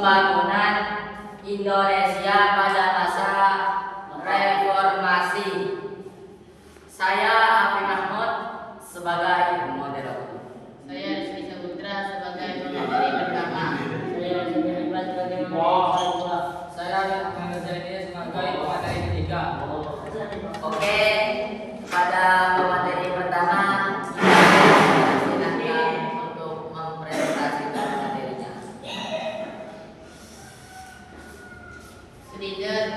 pembangunan Indonesia pada masa reformasi. Saya Afif Mahmud sebagai moderator. Saya Rizky Saputra sebagai pemateri pertama. Saya Siti Iqbal sebagai pemateri kedua. Saya Ahmad Zaini sebagai pemateri ketiga. Oke, pada pemateri pertama silakan untuk mempresentasikan materinya. Sedikit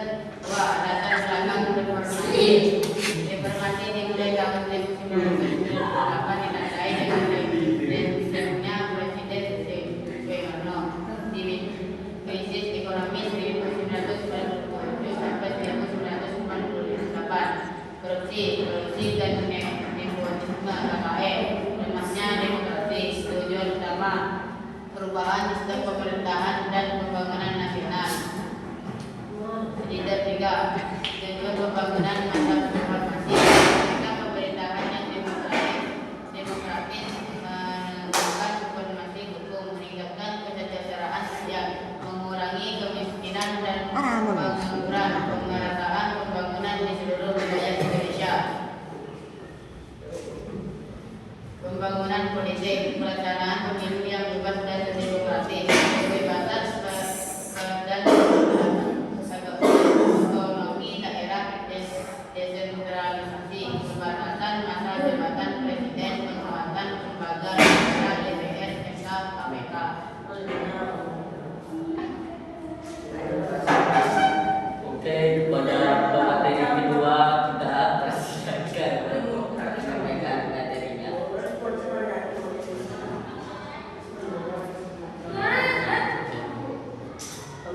latar belakang reformasi. Reformasi dimulai tahun 1998 ditandai dengan presidennya Presiden Soekarno. Di krisis ekonomi 1997 sampai 1998, korupsi dan nepotisme KKN, lemahnya demokrasi. Tujuan utama perubahan sistem pemerintahan dan pembangunan nasional. Leader 3, tujuan pembangunan masa reformasi, menggunakan pemerintahan yang demokratis, menegakkan reformasi hukum, meningkatkan kesejahteraan sosial, mengurangi kemiskinan dan pengangguran, pemerataan pembangunan di seluruh wilayah Indonesia. Pembangunan politik, pelaksanaan pemilu yang bebas dan demokratis, kebebasan dan otonomi daerah, desentralisasi, pembatasan masa jabatan presiden, penguatan lembaga negara, DPR, MK, KPK. Oke, pada pemateri kedua kita persilakan Sampaikan materinya.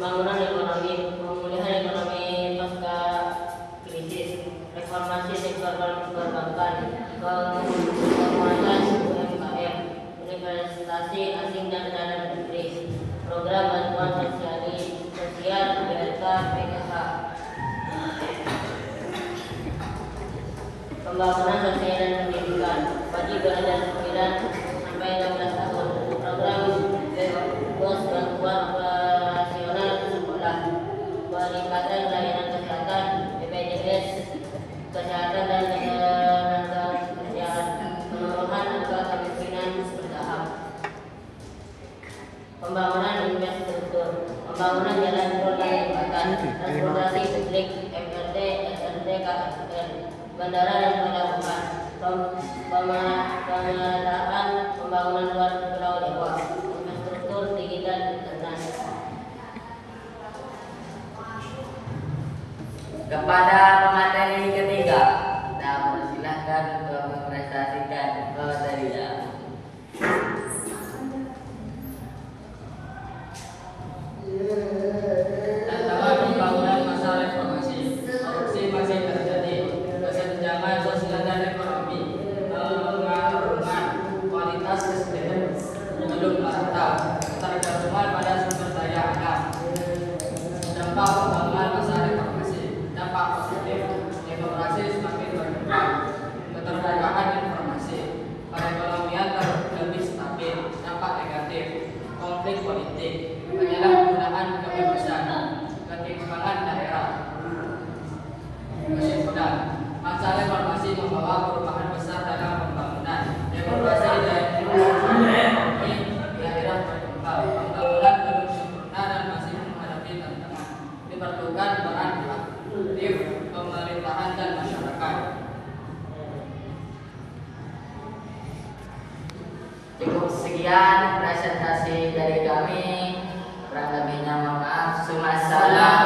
pembangunan ekonomi, pemulihan ekonomi pasca krisis, reformasi sektor perbankan, penguatan UMKM, investasi asing dan dalam negeri, program bantuan sosial BLK PKH, pembangunan sosial dan pendidikan bagi berusia 9 sampai 16 tahun, program BOS bantuan operasional sekolah, peningkatan layanan kesehatan, BPJS kesehatan dan tenaga kerjaan, penurunan angka kemiskinan bertahap, pembangunan infrastruktur, pembangunan jalan tol dan jembatan, transportasi publik, MRT, SRT, KRL, bandara dan pelabuhan, pengadaan pembangunan luar Pulau Jawa, infrastruktur digital internet. Kepada pemateri ketiga, kita persilahkan untuk mempresentasikan materinya. Tantangan pembangunan masa reformasi. Korupsi masih terjadi. Kesenjangan sosial dan ekonomi. Pengaruhan kualitas SDM belum merata. Ketergantungan pada sumber daya alam. Dampak pembangunan masa reformasi. Dampak positif. Demokrasi semakin berkembang. Keterbukaan informasi. Perekonomian lebih stabil. Dampak negatif. Konflik politik. Penyalahgunaan kebebasan, ketimpangan daerah. Kesimpulan, masa reformasi membawa perubahan besar dalam pembangunan, demokrasi dan ekonomi daerah berkembang. Pembangunan belum sempurna dan masih menghadapi tantangan. Diperlukan peran aktif pemerintahan dan masyarakat. Cukup sekian presentasi dari kami. Kurang lebihnya mohon maaf. Assalamualaikum.